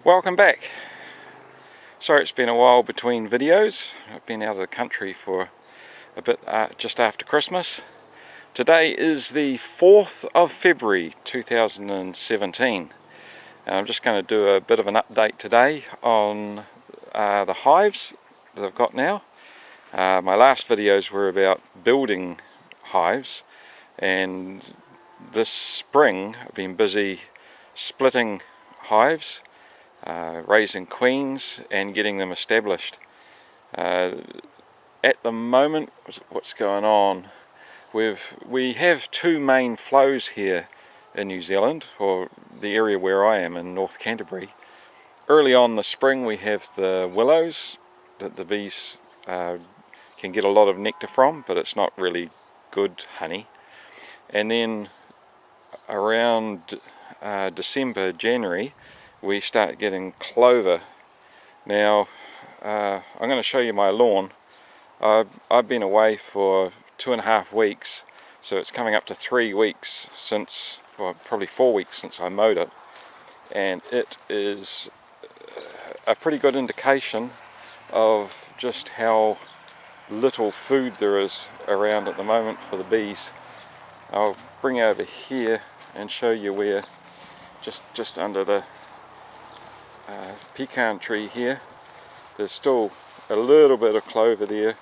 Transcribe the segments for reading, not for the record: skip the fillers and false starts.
Welcome back. Sorry it's been a while between videos. I've been out of the country for a bit just after Christmas. Today is the 4th of February 2017 and I'm just going to do a bit of an update today on the hives that I've got now. My last videos were about building hives, and this spring I've been busy splitting hives, raising queens and getting them established. At the moment, what's going on, we have two main flows here in New Zealand, or the area where I am in North Canterbury. Early on in the spring we have the willows that the bees can get a lot of nectar from, but it's not really good honey. And then around December, January, we start getting clover. Now I'm going to show you my lawn. I've been away for 2.5 weeks, so it's coming up to 3 weeks since, well, probably 4 weeks since I mowed it, and it is a pretty good indication of just how little food there is around at the moment for the bees. I'll bring you over here and show you where, just under the pecan tree here, there's still a little bit of clover there,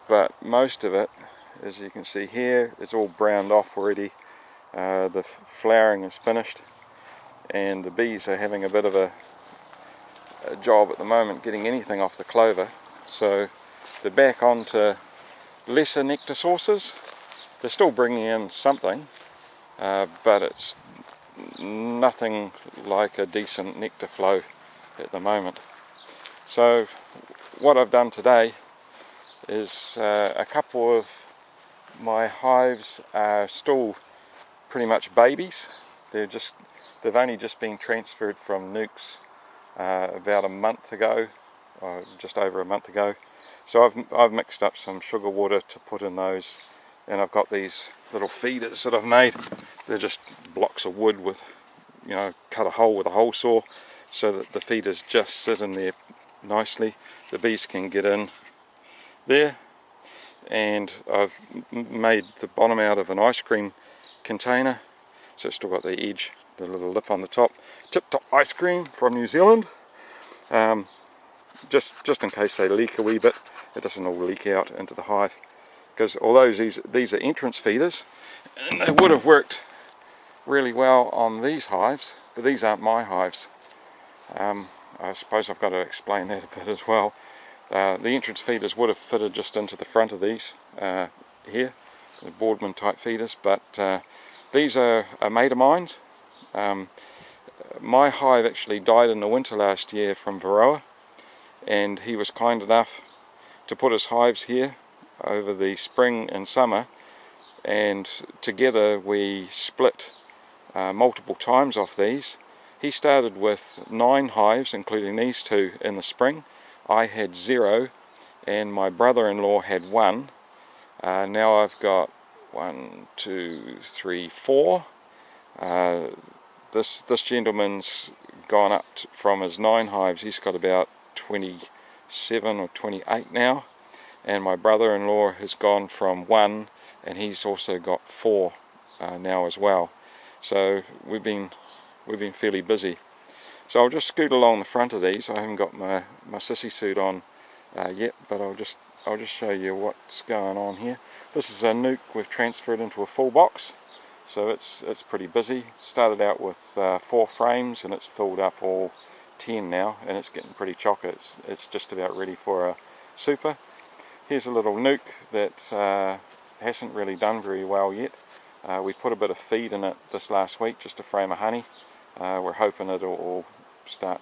but most of it, as you can see here, it's all browned off already. The flowering is finished and the bees are having a bit of a job at the moment getting anything off the clover, so they're back onto lesser nectar sources. They're still bringing in something, but it's nothing like a decent nectar flow at the moment. So what I've done today is a couple of my hives are still pretty much babies. They've only just been transferred from nukes about a month ago, or just over a month ago. So I've mixed up some sugar water to put in those, and I've got these little feeders that I've made. They're just blocks of wood with, cut a hole with a hole saw, so that the feeders just sit in there nicely. The bees can get in there, and I've made the bottom out of an ice cream container, so it's still got the edge, the little lip on the top. Tip top ice cream from New Zealand. Just in case they leak a wee bit, it doesn't all leak out into the hive. Because although these are entrance feeders, and they would have worked really well on these hives, but these aren't my hives. I suppose I've got to explain that a bit as well. The entrance feeders would have fitted just into the front of these here, the Boardman type feeders, but these are a mate of mine. My hive actually died in the winter last year from varroa, and he was kind enough to put his hives here over the spring and summer, and together we split multiple times off these. He started with 9 hives, including these two, in the spring. I had 0, and my brother-in-law had 1. Now I've got 1, 2, 3, 4. This gentleman's gone up from his 9 hives. He's got about 27 or 28 now, and my brother-in-law has gone from 1, and he's also got 4 now as well. So we've been fairly busy. So I'll just scoot along the front of these. I haven't got my sissy suit on yet, but I'll just show you what's going on here. This is a nuke we've transferred into a full box, so it's pretty busy. Started out with 4 frames, and it's filled up all 10 now, and it's getting pretty chocker. It's just about ready for a super. Here's a little nuke that hasn't really done very well yet. We put a bit of feed in it this last week, just a frame of honey. We're hoping it'll start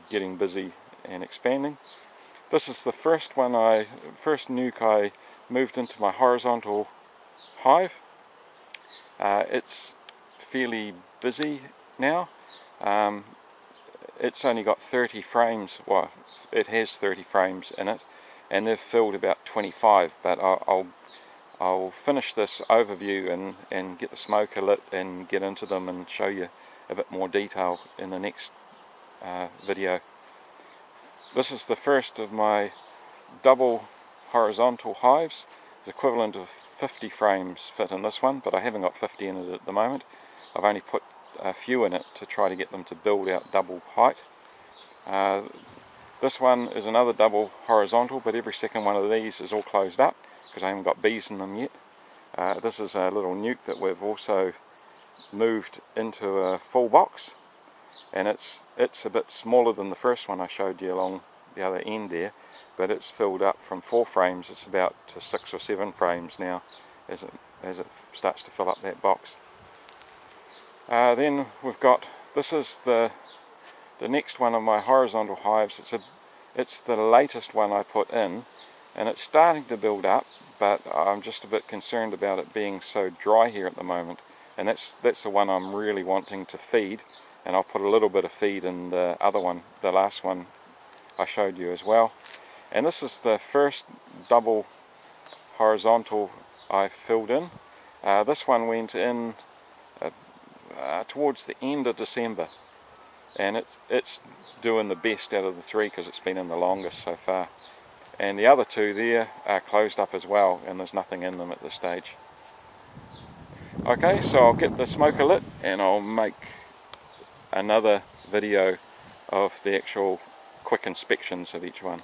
getting busy and expanding. This is the first nuke I moved into my horizontal hive. It's fairly busy now. It's only got 30 frames, well, it has 30 frames in it, and they've filled about 25, but I'll finish this overview and get the smoker lit and get into them and show you a bit more detail in the next video. This is the first of my double horizontal hives. The equivalent of 50 frames fit in this one, but I haven't got 50 in it at the moment. I've only put a few in it to try to get them to build out double height. This one is another double horizontal, but every second one of these is all closed up because I haven't got bees in them yet. This is a little nuke that we've also moved into a full box, and it's a bit smaller than the first one I showed you along the other end there, but it's filled up from 4 frames. It's about to 6 or 7 frames now as it starts to fill up that box. Then we've got, this is the next one of my horizontal hives. It's the latest one I put in, and it's starting to build up, but I'm just a bit concerned about it being so dry here at the moment, and that's the one I'm really wanting to feed, and I'll put a little bit of feed in the other one, the last one I showed you as well. And this is the first double horizontal I filled in. This one went in towards the end of December, and it's doing the best out of the 3 because it's been in the longest so far. And the other 2 there are closed up as well, and there's nothing in them at this stage. Okay, so I'll get the smoker lit and I'll make another video of the actual quick inspections of each one.